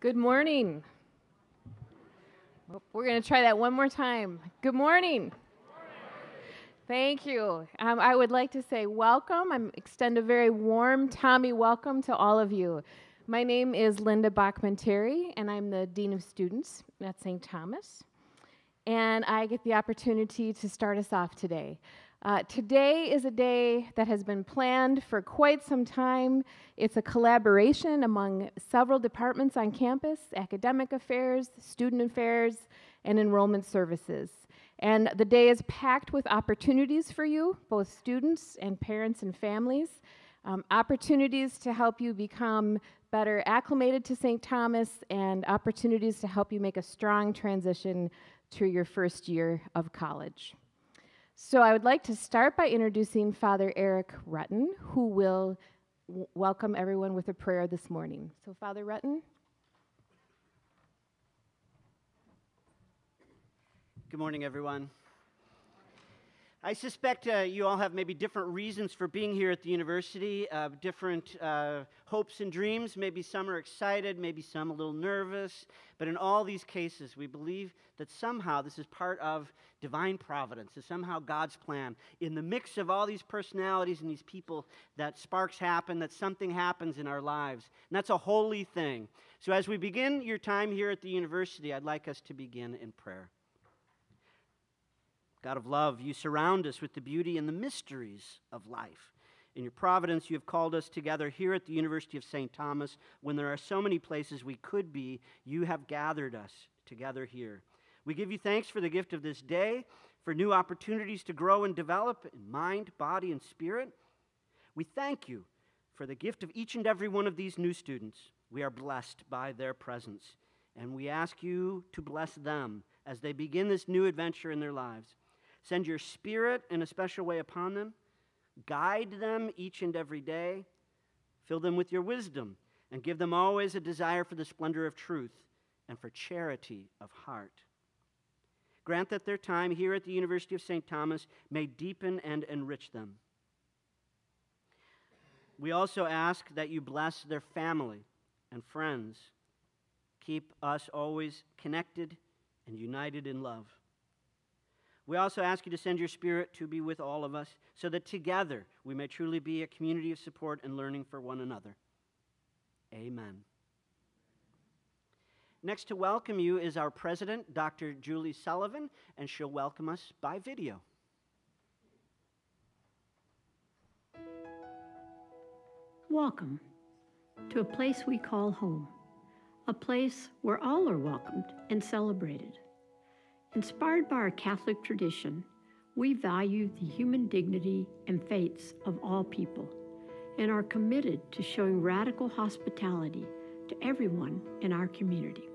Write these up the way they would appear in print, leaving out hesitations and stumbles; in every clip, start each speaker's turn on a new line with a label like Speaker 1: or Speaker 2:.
Speaker 1: Good morning. We're going to try that one more time. Good morning. Thank you. I would like to say welcome. I extend a very warm Tommy welcome to all of you. My name is Linda Bachman-Terry, and I'm the Dean of Students at St. Thomas. And I get the opportunity to start us off today. Today is a day that has been planned for quite some time. It's a collaboration among several departments on campus: academic affairs, student affairs, and enrollment services. And the day is packed with opportunities for you, both students and parents and families, opportunities to help you become better acclimated to St. Thomas, and opportunities to help you make a strong transition to your first year of college. So I would like to start by introducing Father Eric Rutten, who will welcome everyone with a prayer this morning. So Father Rutten.
Speaker 2: Good morning, everyone. I suspect you all have maybe different reasons for being here at the university, different hopes and dreams. Maybe some are excited, maybe some a little nervous. But in all these cases, we believe that somehow this is part of divine providence, is somehow God's plan. In the mix of all these personalities and these people, that sparks happen, that something happens in our lives. And that's a holy thing. So as we begin your time here at the university, I'd like us to begin in prayer. God of love, you surround us with the beauty and the mysteries of life. In your providence, you have called us together here at the University of St. Thomas. When there are so many places we could be, you have gathered us together here. We give you thanks for the gift of this day, for new opportunities to grow and develop in mind, body, and spirit. We thank you for the gift of each and every one of these new students. We are blessed by their presence, and we ask you to bless them as they begin this new adventure in their lives. Send your Spirit in a special way upon them. Guide them each and every day. Fill them with your wisdom and give them always a desire for the splendor of truth and for charity of heart. Grant that their time here at the University of St. Thomas may deepen and enrich them. We also ask that you bless their family and friends. Keep us always connected and united in love. We also ask you to send your Spirit to be with all of us so that together we may truly be a community of support and learning for one another. Amen. Next to welcome you is our president, Dr. Julie Sullivan, and she'll welcome us by video.
Speaker 3: Welcome to a place we call home, a place where all are welcomed and celebrated. Inspired by our Catholic tradition, we value the human dignity and faiths of all people and are committed to showing radical hospitality to everyone in our community.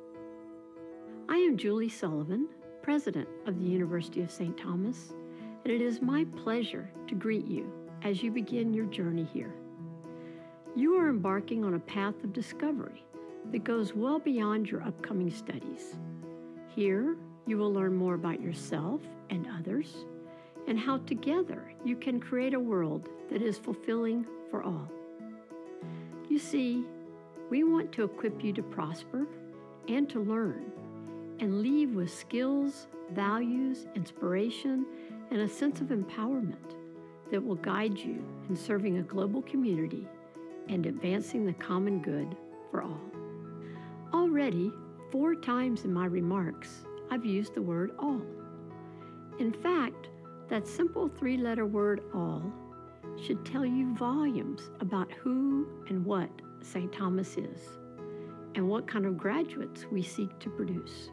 Speaker 3: I am Julie Sullivan, president of the University of St. Thomas, and it is my pleasure to greet you as you begin your journey here. You are embarking on a path of discovery that goes well beyond your upcoming studies. Here, you will learn more about yourself and others, and how together you can create a world that is fulfilling for all. You see, we want to equip you to prosper and to learn, and leave with skills, values, inspiration, and a sense of empowerment that will guide you in serving a global community and advancing the common good for all. Already, 4 times in my remarks, I've used the word all. In fact, that simple 3-letter word all should tell you volumes about who and what St. Thomas is and what kind of graduates we seek to produce.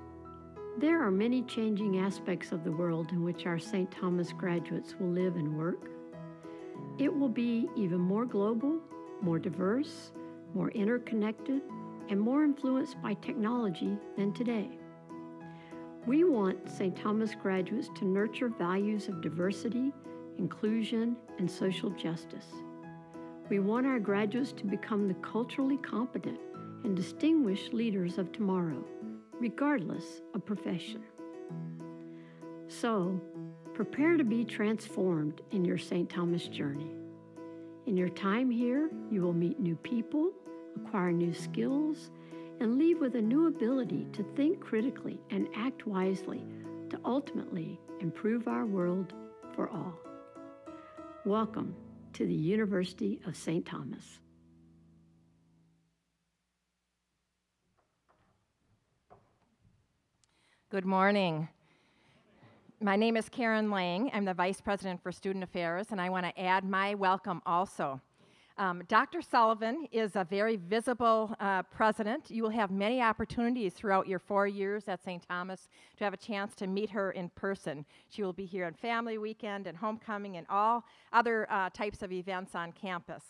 Speaker 3: There are many changing aspects of the world in which our St. Thomas graduates will live and work. It will be even more global, more diverse, more interconnected, and more influenced by technology than today. We want St. Thomas graduates to nurture values of diversity, inclusion, and social justice. We want our graduates to become the culturally competent and distinguished leaders of tomorrow, regardless of profession. So, prepare to be transformed in your St. Thomas journey. In your time here, you will meet new people, acquire new skills, and leave with a new ability to think critically and act wisely to ultimately improve our world for all. Welcome to the University of St. Thomas.
Speaker 4: Good morning. My name is Karen Lang. I'm the Vice President for Student Affairs, and I want to add my welcome also. Dr. Sullivan is a very visible president. You will have many opportunities throughout your 4 years at St. Thomas to have a chance to meet her in person. She will be here on Family Weekend and Homecoming and all other types of events on campus.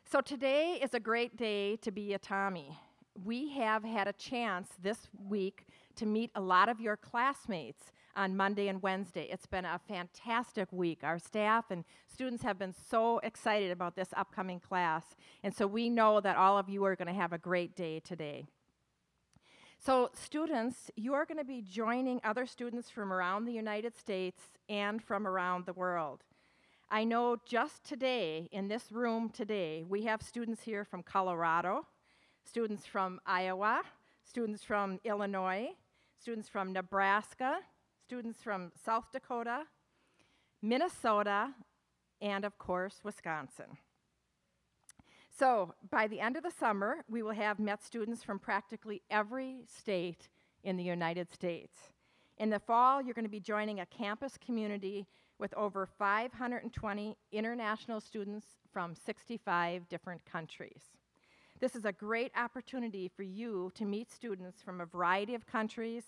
Speaker 4: So today is a great day to be a Tommy. We have had a chance this week to meet a lot of your classmates on Monday and Wednesday. It's been a fantastic week. Our staff and students have been so excited about this upcoming class, and so we know that all of you are going to have a great day today. So students, you are going to be joining other students from around the United States and from around the world. I know just today, in this room today, we have students here from Colorado, students from Iowa, students from Illinois, students from Nebraska, students from South Dakota, Minnesota, and of course, Wisconsin. So by the end of the summer, we will have met students from practically every state in the United States. In the fall, you're going to be joining a campus community with over 520 international students from 65 different countries. This is a great opportunity for you to meet students from a variety of countries,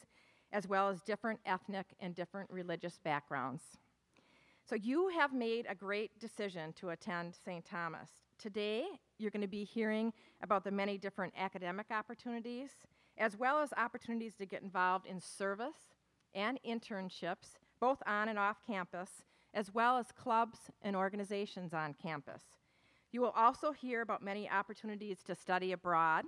Speaker 4: as well as different ethnic and different religious backgrounds. So you have made a great decision to attend St. Thomas. Today, you're going to be hearing about the many different academic opportunities, as well as opportunities to get involved in service and internships, both on and off campus, as well as clubs and organizations on campus. You will also hear about many opportunities to study abroad.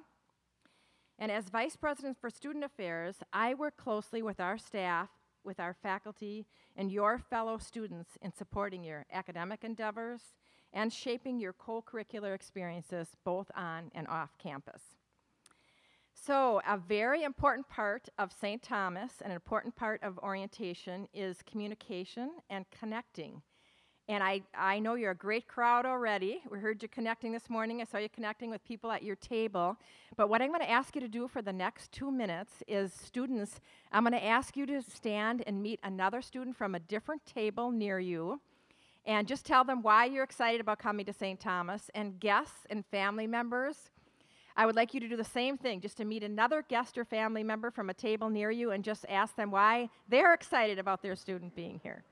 Speaker 4: And as Vice President for Student Affairs, I work closely with our staff, with our faculty, and your fellow students in supporting your academic endeavors and shaping your co-curricular experiences both on and off campus. So a very important part of St. Thomas, an important part of orientation, is communication and connecting. And I know you're a great crowd already. We heard you connecting this morning. I saw you connecting with people at your table. But what I'm going to ask you to do for the next 2 minutes is, students, I'm going to ask you to stand and meet another student from a different table near you and just tell them why you're excited about coming to St. Thomas. And guests and family members, I would like you to do the same thing, just to meet another guest or family member from a table near you and just ask them why they're excited about their student being here.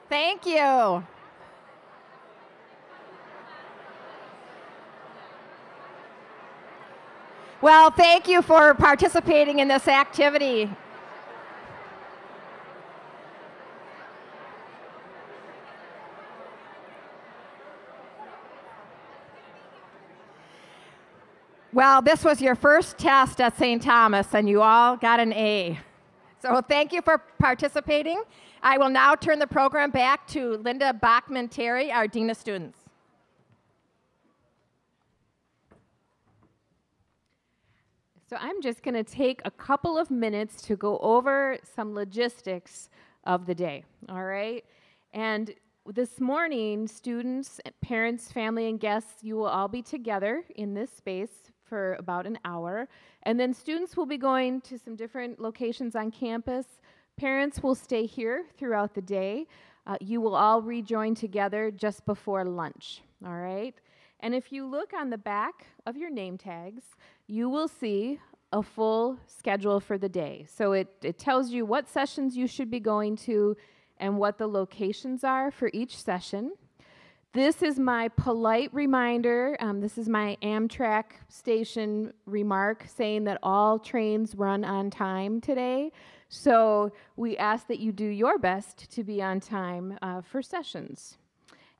Speaker 4: Thank you. Well, thank you for participating in this activity. Well, this was your first test at St. Thomas, and you all got an A. So thank you for participating. I will now turn the program back to Linda Bachman-Terry, our Dean of Students.
Speaker 1: So I'm just going to take a couple of minutes to go over some logistics of the day, all right? And this morning, students, parents, family, and guests, you will all be together in this space for about an hour. And then students will be going to some different locations on campus. Parents will stay here throughout the day. You will all rejoin together just before lunch, all right? And if you look on the back of your name tags, you will see a full schedule for the day. So it tells you what sessions you should be going to and what the locations are for each session. This is my polite reminder. This is my Amtrak station remark saying that all trains run on time today. So we ask that you do your best to be on time for sessions.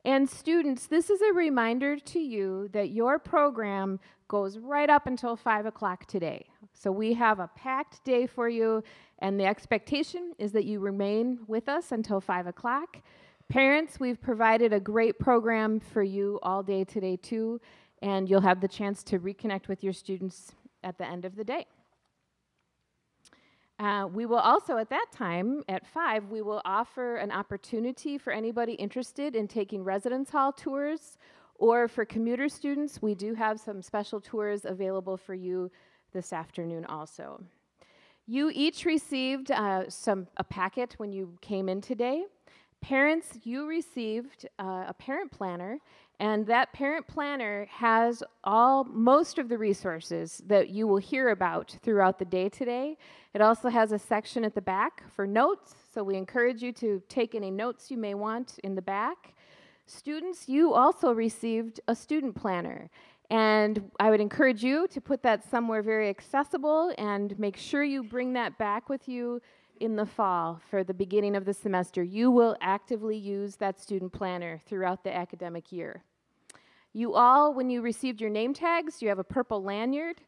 Speaker 1: And students, this is a reminder to you that your program goes right up until 5 o'clock today. So we have a packed day for you, and the expectation is that you remain with us until 5 o'clock. Parents, we've provided a great program for you all day today too, and you'll have the chance to reconnect with your students at the end of the day. We will also, at that time, at 5, we will offer an opportunity for anybody interested in taking residence hall tours, or for commuter students, we do have some special tours available for you this afternoon also. You each received a packet when you came in today. Parents, you received a parent planner, and that parent planner has most of the resources that you will hear about throughout the day today. It also has a section at the back for notes, so we encourage you to take any notes you may want in the back. Students, you also received a student planner, and I would encourage you to put that somewhere very accessible and make sure you bring that back with you in the fall for the beginning of the semester. You will actively use that student planner throughout the academic year. You all, when you received your name tags, you have a purple lanyard.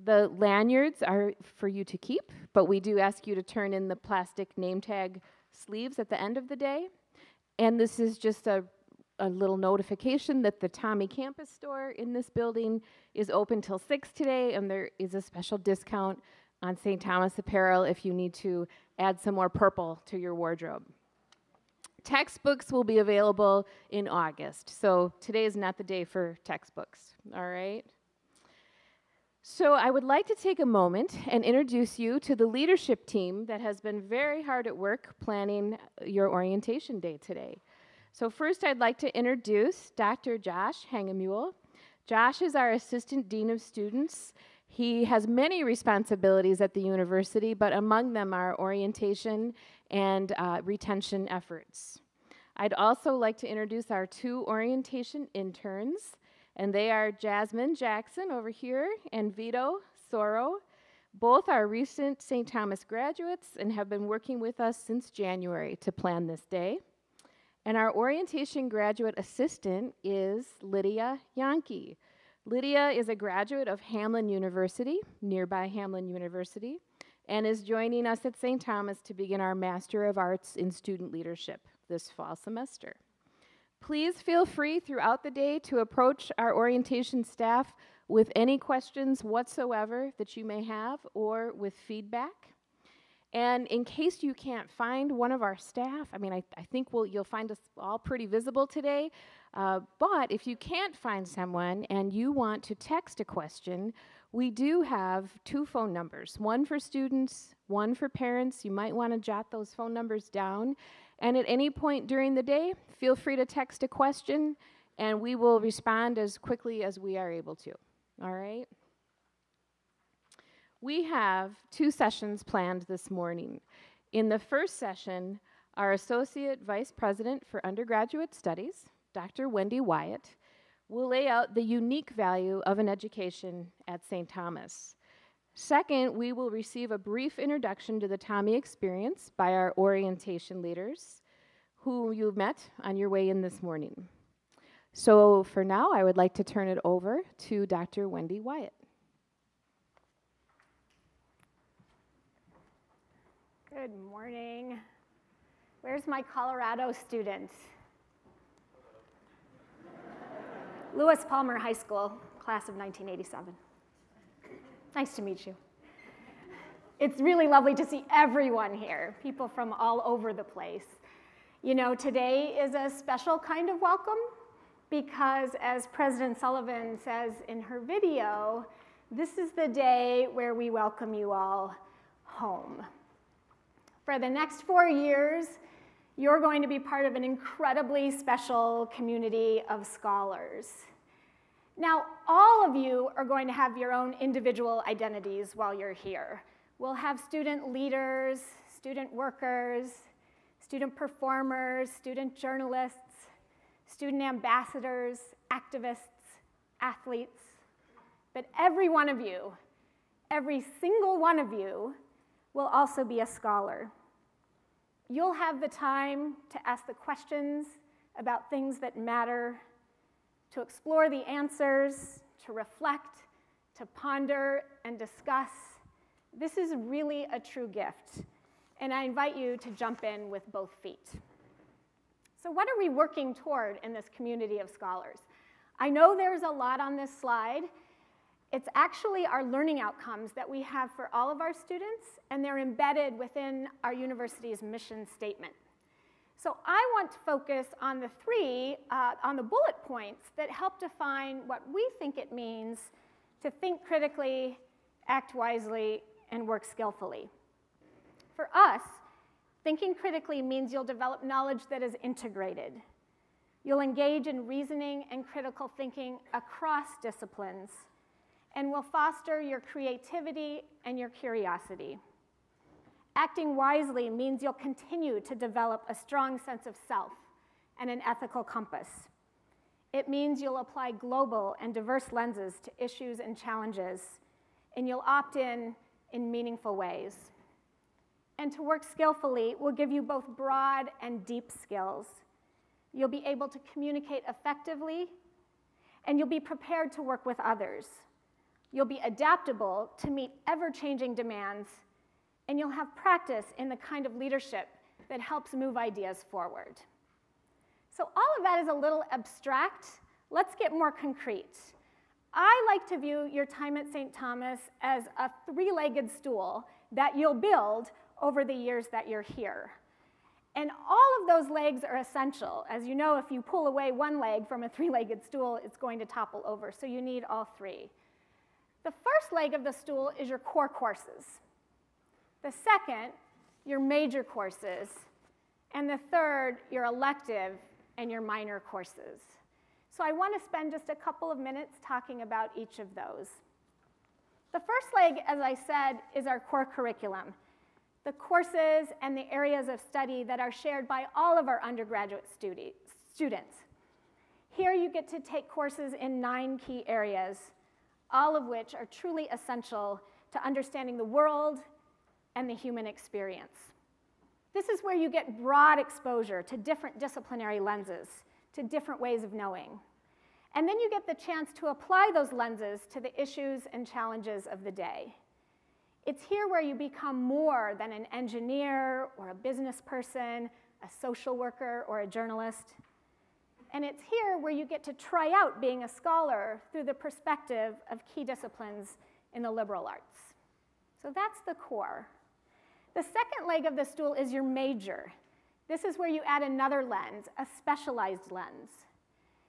Speaker 1: The lanyards are for you to keep, but we do ask you to turn in the plastic name tag sleeves at the end of the day. And this is just a little notification that the Tommy Campus store in this building is open till 6 today, and there is a special discount on St. Thomas apparel if you need to add some more purple to your wardrobe. Textbooks will be available in August, so today is not the day for textbooks, all right? So I would like to take a moment and introduce you to the leadership team that has been very hard at work planning your orientation day today. So first I'd like to introduce Dr. Josh Hangemule. Josh is our Assistant Dean of Students. He has many responsibilities at the university, but among them are orientation and retention efforts. I'd also like to introduce our 2 orientation interns, and they are Jasmine Jackson over here and Vito Soro. Both are recent St. Thomas graduates and have been working with us since January to plan this day. And our orientation graduate assistant is Lydia Yankee. Lydia is a graduate of Hamlin University, nearby Hamlin University, and is joining us at St. Thomas to begin our Master of Arts in Student Leadership this fall semester. Please feel free throughout the day to approach our orientation staff with any questions whatsoever that you may have or with feedback. And in case you can't find one of our staff, I think you'll find us all pretty visible today, but if you can't find someone and you want to text a question, we do have 2 phone numbers, one for students, one for parents. You might want to jot those phone numbers down. And at any point during the day, feel free to text a question, and we will respond as quickly as we are able to. All right? We have 2 sessions planned this morning. In the first session, Our Associate Vice President for Undergraduate Studies, Dr. Wendy Wyatt, will lay out the unique value of an education at St. Thomas. Second, we will receive a brief introduction to the Tommy experience by our orientation leaders, who you've met on your way in this morning. So for now, I would like to turn it over to Dr. Wendy Wyatt.
Speaker 5: Good morning. Where's my Colorado student? Lewis Palmer High School, class of 1987. Nice to meet you. It's really lovely to see everyone here, people from all over the place. You know, today is a special kind of welcome because, as President Sullivan says in her video, this is the day where we welcome you all home. For the next 4 years, you're going to be part of an incredibly special community of scholars. Now, all of you are going to have your own individual identities while you're here. We'll have student leaders, student workers, student performers, student journalists, student ambassadors, activists, athletes. But every one of you, every single one of you, will also be a scholar. You'll have the time to ask the questions about things that matter, to explore the answers, to reflect, to ponder and discuss. This is really a true gift, and I invite you to jump in with both feet. So what are we working toward in this community of scholars? I know there's a lot on this slide. It's actually our learning outcomes that we have for all of our students, and they're embedded within our university's mission statement. So I want to focus on the on the bullet points that help define what we think it means to think critically, act wisely, and work skillfully. For us, thinking critically means you'll develop knowledge that is integrated. You'll engage in reasoning and critical thinking across disciplines, and will foster your creativity and your curiosity. Acting wisely means you'll continue to develop a strong sense of self and an ethical compass. It means you'll apply global and diverse lenses to issues and challenges, and you'll opt in meaningful ways. And to work skillfully will give you both broad and deep skills. You'll be able to communicate effectively, and you'll be prepared to work with others. You'll be adaptable to meet ever-changing demands, and you'll have practice in the kind of leadership that helps move ideas forward. So all of that is a little abstract. Let's get more concrete. I like to view your time at St. Thomas as a three-legged stool that you'll build over the years that you're here. And all of those legs are essential. As you know, if you pull away one leg from a three-legged stool, it's going to topple over, so you need all three. The first leg of the stool is your core courses. The second, your major courses. And the third, your elective and your minor courses. So I want to spend just a couple of minutes talking about each of those. The first leg, as I said, is our core curriculum, the courses and the areas of study that are shared by all of our undergraduate students. Here you get to take courses in 9 key areas, all of which are truly essential to understanding the world and the human experience. This is where you get broad exposure to different disciplinary lenses, to different ways of knowing. And then you get the chance to apply those lenses to the issues and challenges of the day. It's here where you become more than an engineer or a business person, a social worker or a journalist. And it's here where you get to try out being a scholar through the perspective of key disciplines in the liberal arts. So that's the core. The second leg of the stool is your major. This is where you add another lens, a specialized lens.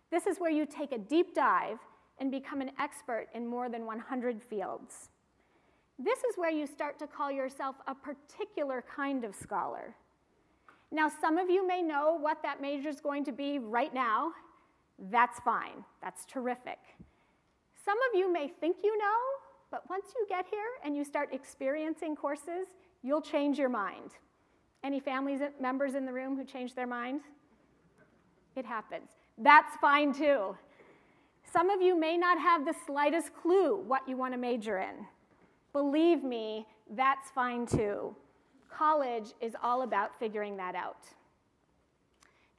Speaker 5: This is where you take a deep dive and become an expert in more than 100 fields. This is where you start to call yourself a particular kind of scholar. Now, some of you may know what that major is going to be right now. That's fine. That's terrific. Some of you may think you know, but once you get here and you start experiencing courses, you'll change your mind. Any family members in the room who changed their mind? It happens. That's fine too. Some of you may not have the slightest clue what you want to major in. Believe me, that's fine too. College is all about figuring that out.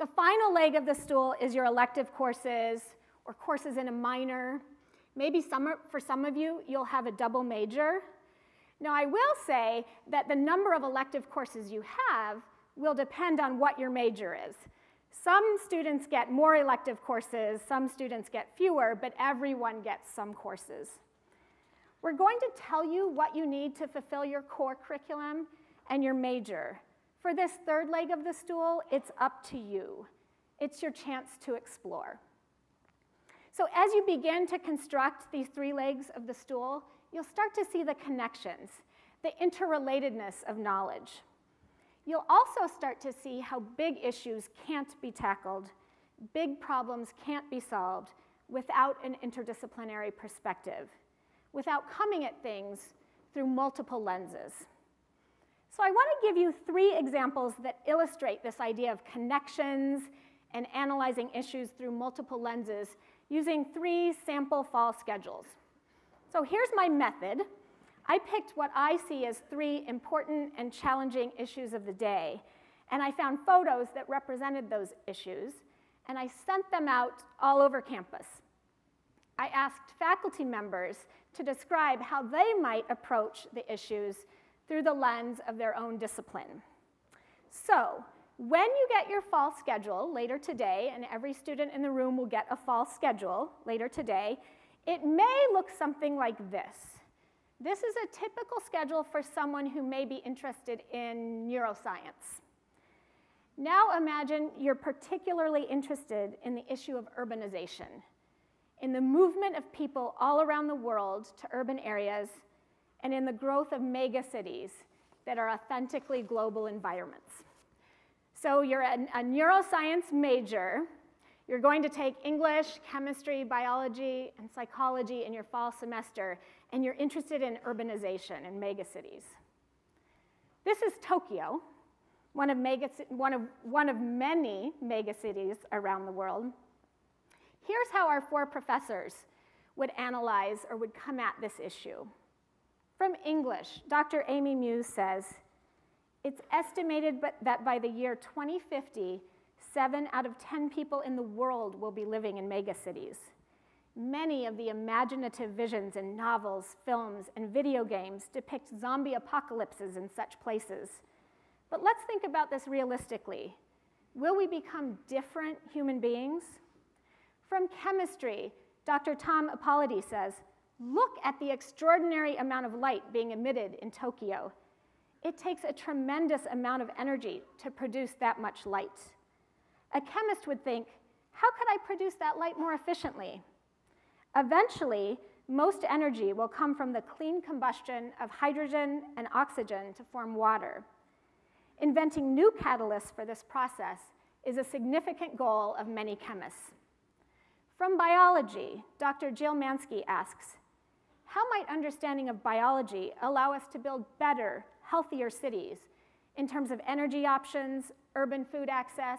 Speaker 5: The final leg of the stool is your elective courses or courses in a minor. Maybe for some of you, you'll have a double major. Now, I will say that the number of elective courses you have will depend on what your major is. Some students get more elective courses, some students get fewer, but everyone gets some courses. We're going to tell you what you need to fulfill your core curriculum and your major. For this third leg of the stool, it's up to you. It's your chance to explore. So as you begin to construct these three legs of the stool, you'll start to see the connections, the interrelatedness of knowledge. You'll also start to see how big issues can't be tackled, big problems can't be solved without an interdisciplinary perspective, without coming at things through multiple lenses. So I want to give you 3 examples that illustrate this idea of connections and analyzing issues through multiple lenses using 3 sample fall schedules. So here's my method. I picked what I see as 3 important and challenging issues of the day, and I found photos that represented those issues, and I sent them out all over campus. I asked faculty members to describe how they might approach the issues through the lens of their own discipline. So, when you get your fall schedule later today, and every student in the room will get a fall schedule later today, it may look something like this. This is a typical schedule for someone who may be interested in neuroscience. Now imagine you're particularly interested in the issue of urbanization, in the movement of people all around the world to urban areas, and in the growth of megacities that are authentically global environments. So you're a neuroscience major. You're going to take English, chemistry, biology, and psychology in your fall semester, and you're interested in urbanization and megacities. This is Tokyo, one of many megacities around the world. Here's how our 4 professors would analyze or would come at this issue. From English, Dr. Amy Muse says, it's estimated that by the year 2050, 7 out of 10 people in the world will be living in megacities. Many of the imaginative visions in novels, films, and video games depict zombie apocalypses in such places. But let's think about this realistically. Will we become different human beings? From chemistry, Dr. Tom Ippoliti says, look at the extraordinary amount of light being emitted in Tokyo. It takes a tremendous amount of energy to produce that much light. A chemist would think, how could I produce that light more efficiently? Eventually, most energy will come from the clean combustion of hydrogen and oxygen to form water. Inventing new catalysts for this process is a significant goal of many chemists. From biology, Dr. Jill Mansky asks, how might understanding of biology allow us to build better, healthier cities in terms of energy options, urban food access,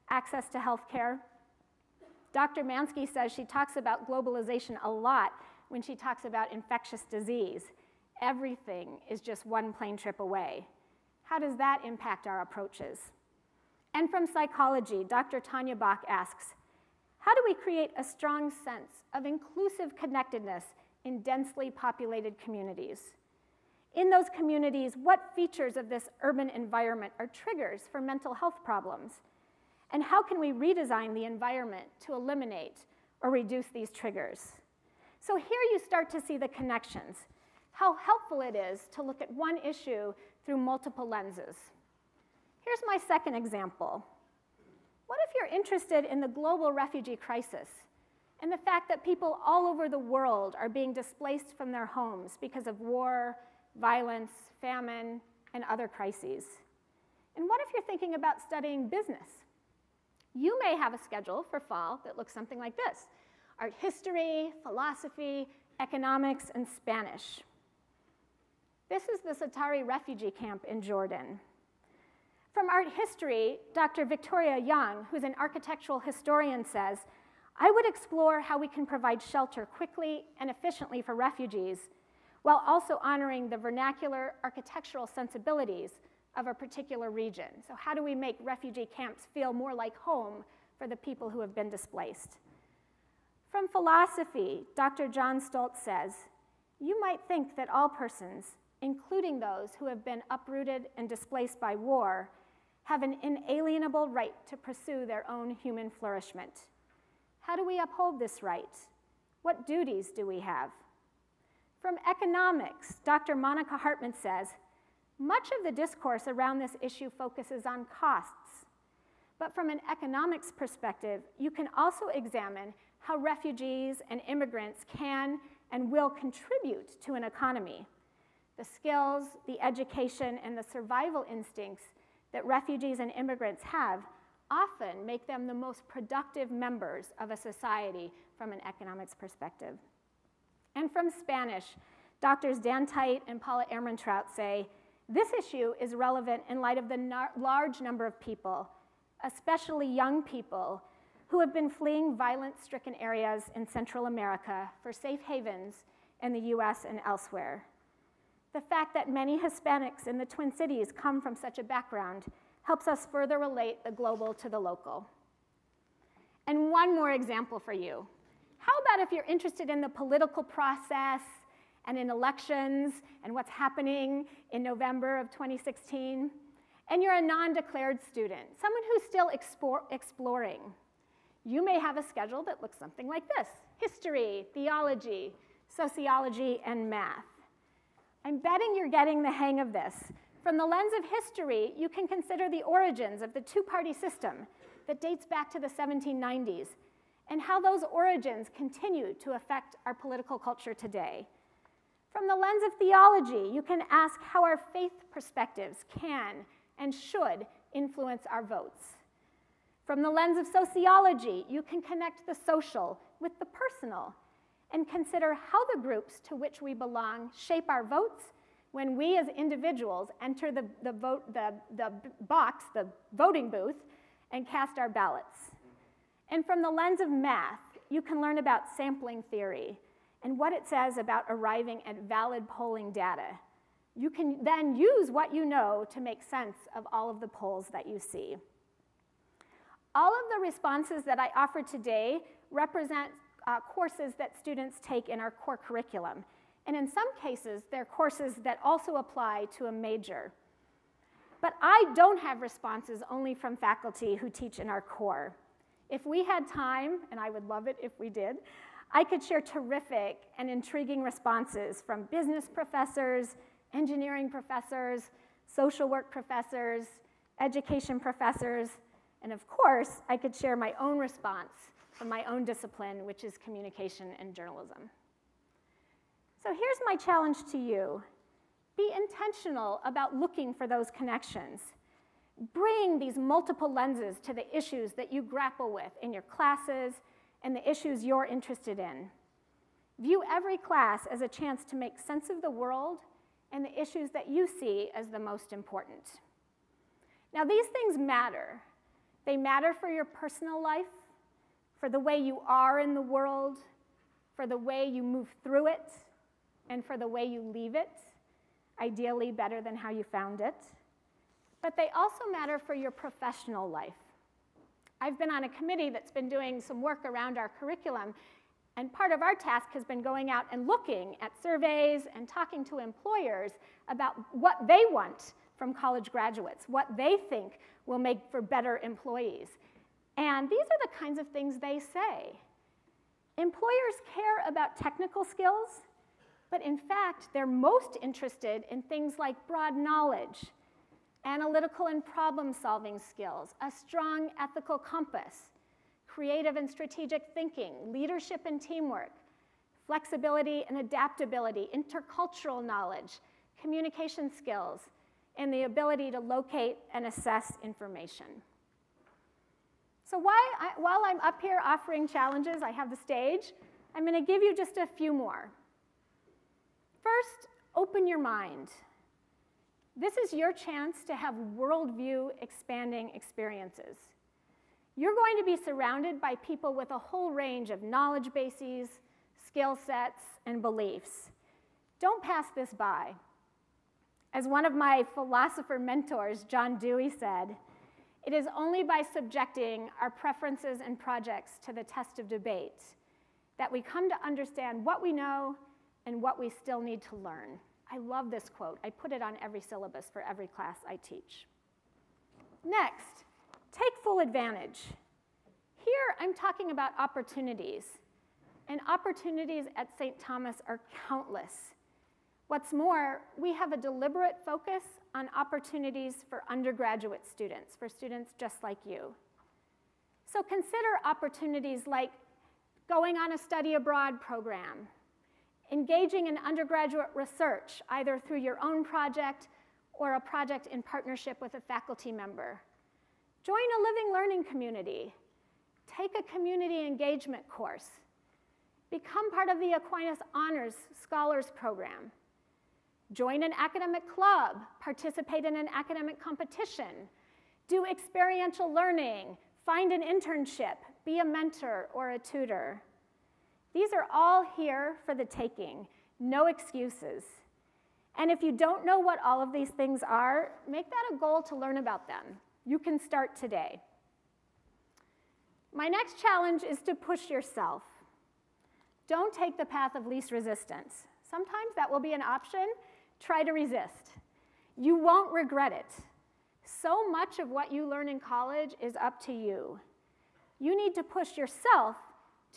Speaker 5: access to health care? Dr. Mansky says she talks about globalization a lot when she talks about infectious disease. Everything is just one plane trip away. How does that impact our approaches? And from psychology, Dr. Tanya Bach asks, how do we create a strong sense of inclusive connectedness in densely populated communities? In those communities, what features of this urban environment are triggers for mental health problems? And how can we redesign the environment to eliminate or reduce these triggers? So here you start to see the connections, how helpful it is to look at one issue through multiple lenses. Here's my second example. What if you're interested in the global refugee crisis and the fact that people all over the world are being displaced from their homes because of war, violence, famine, and other crises? And what if you're thinking about studying business? You may have a schedule for fall that looks something like this: art history, philosophy, economics, and Spanish. This is the Satari refugee camp in Jordan. From art history, Dr. Victoria Young, who's an architectural historian, says, I would explore how we can provide shelter quickly and efficiently for refugees, while also honoring the vernacular architectural sensibilities of a particular region. So how do we make refugee camps feel more like home for the people who have been displaced? From philosophy, Dr. John Stoltz says, you might think that all persons, including those who have been uprooted and displaced by war, have an inalienable right to pursue their own human flourishment. How do we uphold this right? What duties do we have? From economics, Dr. Monica Hartman says, much of the discourse around this issue focuses on costs. But from an economics perspective, you can also examine how refugees and immigrants can and will contribute to an economy. The skills, the education, and the survival instincts that refugees and immigrants have often make them the most productive members of a society from an economics perspective. And from Spanish, Doctors Dan Tite and Paula Ehrmantraut say, this issue is relevant in light of the large number of people, especially young people, who have been fleeing violence-stricken areas in Central America for safe havens in the US and elsewhere. The fact that many Hispanics in the Twin Cities come from such a background helps us further relate the global to the local. And one more example for you. How about if you're interested in the political process and in elections and what's happening in November of 2016, and you're a non-declared student, someone who's still exploring. You may have a schedule that looks something like this: history, theology, sociology, and math. I'm betting you're getting the hang of this. From the lens of history, you can consider the origins of the two-party system that dates back to the 1790s and how those origins continue to affect our political culture today. From the lens of theology, you can ask how our faith perspectives can and should influence our votes. From the lens of sociology, you can connect the social with the personal and consider how the groups to which we belong shape our votes when we as individuals enter the box, the voting booth, and cast our ballots. And from the lens of math, you can learn about sampling theory and what it says about arriving at valid polling data. You can then use what you know to make sense of all of the polls that you see. All of the responses that I offer today represent courses that students take in our core curriculum. And in some cases, they're courses that also apply to a major. But I don't have responses only from faculty who teach in our core. If we had time, and I would love it if we did, I could share terrific and intriguing responses from business professors, engineering professors, social work professors, education professors, and of course, I could share my own response from my own discipline, which is communication and journalism. So here's my challenge to you. Be intentional about looking for those connections. Bring these multiple lenses to the issues that you grapple with in your classes and the issues you're interested in. View every class as a chance to make sense of the world and the issues that you see as the most important. Now, these things matter. They matter for your personal life, for the way you are in the world, for the way you move through it, and for the way you leave it, ideally better than how you found it. But they also matter for your professional life. I've been on a committee that's been doing some work around our curriculum, and part of our task has been going out and looking at surveys and talking to employers about what they want from college graduates, what they think will make for better employees. And these are the kinds of things they say. Employers care about technical skills, but in fact, they're most interested in things like broad knowledge, analytical and problem-solving skills, a strong ethical compass, creative and strategic thinking, leadership and teamwork, flexibility and adaptability, intercultural knowledge, communication skills, and the ability to locate and assess information. So while I'm up here offering challenges, I have the stage, I'm going to give you just a few more. First, open your mind. This is your chance to have worldview expanding experiences. You're going to be surrounded by people with a whole range of knowledge bases, skill sets, and beliefs. Don't pass this by. As one of my philosopher mentors, John Dewey, said, "It is only by subjecting our preferences and projects to the test of debate that we come to understand what we know and what we still need to learn." I love this quote. I put it on every syllabus for every class I teach. Next, take full advantage. Here, I'm talking about opportunities. And opportunities at St. Thomas are countless. What's more, we have a deliberate focus on opportunities for undergraduate students, for students just like you. So consider opportunities like going on a study abroad program, engaging in undergraduate research, either through your own project or a project in partnership with a faculty member. Join a living learning community. Take a community engagement course. Become part of the Aquinas Honors Scholars Program. Join an academic club. Participate in an academic competition. Do experiential learning. Find an internship. Be a mentor or a tutor. These are all here for the taking. No excuses. And if you don't know what all of these things are, make that a goal to learn about them. You can start today. My next challenge is to push yourself. Don't take the path of least resistance. Sometimes that will be an option. Try to resist. You won't regret it. So much of what you learn in college is up to you. You need to push yourself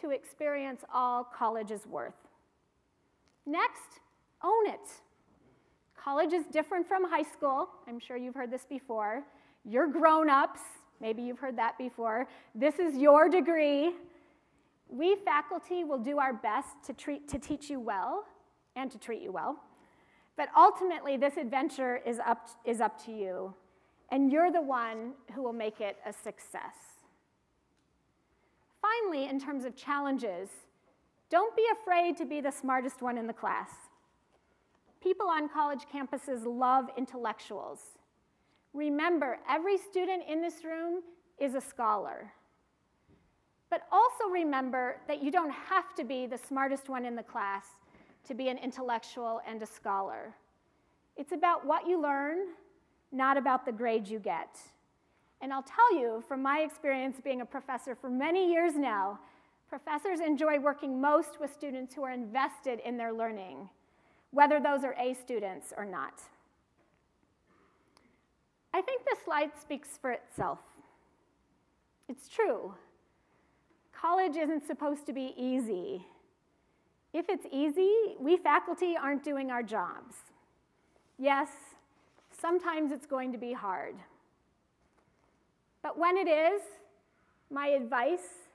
Speaker 5: to experience all college is worth. Next, own it. College is different from high school. I'm sure you've heard this before. You're grown-ups. Maybe you've heard that before. This is your degree. We faculty will do our best to teach you well and to treat you well. But ultimately, this adventure is up to you. And you're the one who will make it a success. Finally, in terms of challenges, don't be afraid to be the smartest one in the class. People on college campuses love intellectuals. Remember, every student in this room is a scholar. But also remember that you don't have to be the smartest one in the class to be an intellectual and a scholar. It's about what you learn, not about the grades you get. And I'll tell you, from my experience being a professor for many years now, professors enjoy working most with students who are invested in their learning, whether those are A students or not. I think this slide speaks for itself. It's true. College isn't supposed to be easy. If it's easy, we faculty aren't doing our jobs. Yes, sometimes it's going to be hard. But when it is, my advice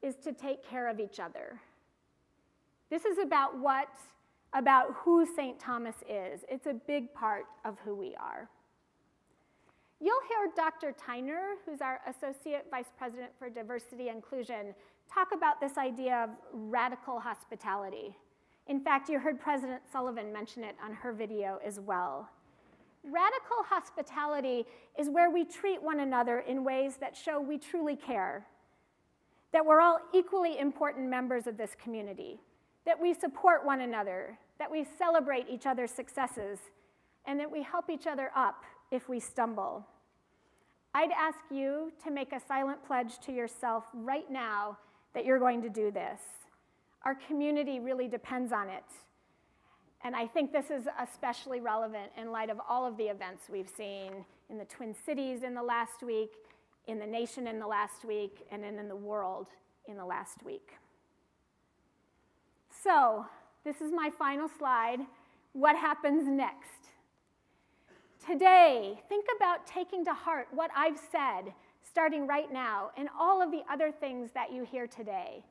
Speaker 5: is to take care of each other. This is about who St. Thomas is. It's a big part of who we are. You'll hear Dr. Tyner, who's our Associate Vice President for Diversity and Inclusion, talk about this idea of radical hospitality. In fact, you heard President Sullivan mention it on her video as well. Radical hospitality is where we treat one another in ways that show we truly care, that we're all equally important members of this community, that we support one another, that we celebrate each other's successes, and that we help each other up if we stumble. I'd ask you to make a silent pledge to yourself right now that you're going to do this. Our community really depends on it. And I think this is especially relevant in light of all of the events we've seen in the Twin Cities in the last week, in the nation in the last week, and in the world in the last week. So, this is my final slide. What happens next? Today, think about taking to heart what I've said, starting right now, and all of the other things that you hear today.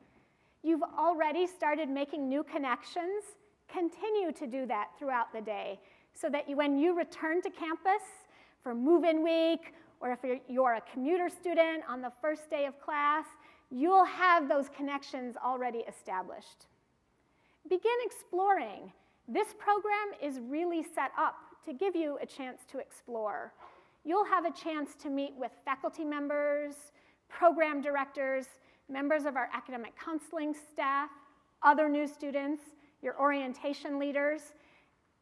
Speaker 5: You've already started making new connections. Continue to do that throughout the day so that when you return to campus for move-in week, or if you're a commuter student on the first day of class, you'll have those connections already established. Begin exploring. This program is really set up to give you a chance to explore. You'll have a chance to meet with faculty members, program directors, members of our academic counseling staff, other new students, your orientation leaders,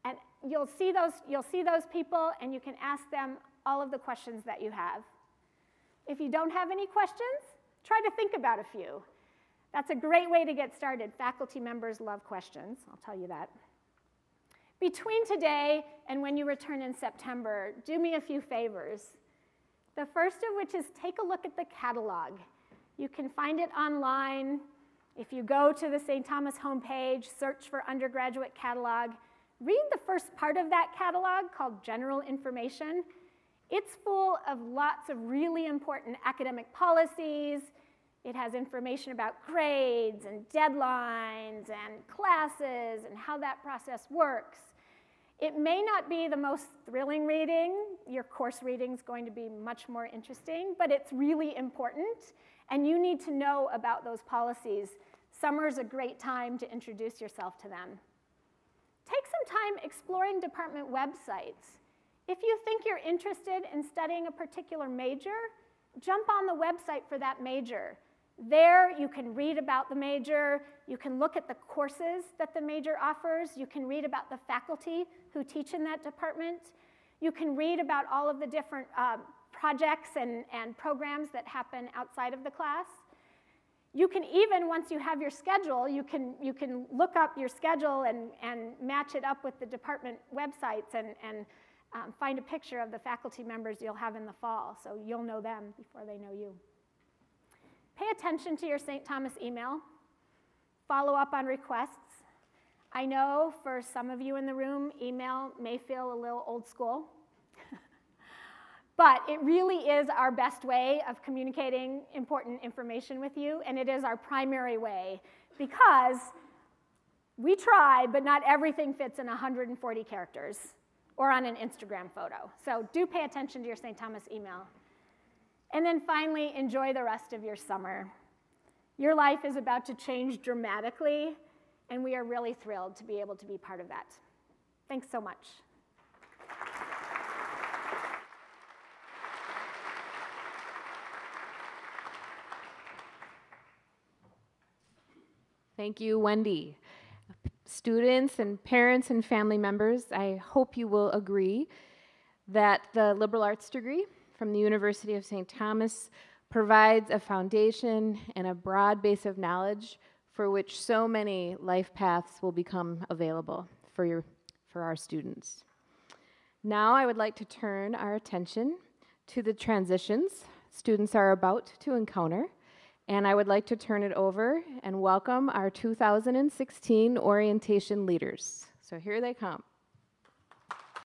Speaker 5: and you'll see those people, and you can ask them all of the questions that you have. If you don't have any questions, try to think about a few. That's a great way to get started. Faculty members love questions, I'll tell you that. Between today and when you return in September, do me a few favors. The first of which is take a look at the catalog. You can find it online. If you go to the St. Thomas homepage, search for undergraduate catalog, read the first part of that catalog called General Information. It's full of lots of really important academic policies. It has information about grades and deadlines and classes and how that process works. It may not be the most thrilling reading. Your course reading is going to be much more interesting, but it's really important, and you need to know about those policies. Summer's a great time to introduce yourself to them. Take some time exploring department websites. If you think you're interested in studying a particular major, jump on the website for that major. There, you can read about the major, you can look at the courses that the major offers, you can read about the faculty who teach in that department, you can read about all of the different projects and programs that happen outside of the class. You can even, once you have your schedule, you can look up your schedule and match it up with the department websites and find a picture of the faculty members you'll have in the fall, so you'll know them before they know you. Pay attention to your St. Thomas email. Follow up on requests. I know for some of you in the room, email may feel a little old school, but it really is our best way of communicating important information with you, and it is our primary way because we try, but not everything fits in 140 characters or on an Instagram photo. So do pay attention to your St. Thomas email. And then finally, enjoy the rest of your summer. Your life is about to change dramatically, and we are really thrilled to be able to be part of that. Thanks so much.
Speaker 1: Thank you, Wendy. Students and parents and family members, I hope you will agree that the liberal arts degree from the University of St. Thomas provides a foundation and a broad base of knowledge for which so many life paths will become available for our students. Now I would like to turn our attention to the transitions students are about to encounter, and I would like to turn it over and welcome our 2016 orientation leaders. So here they come.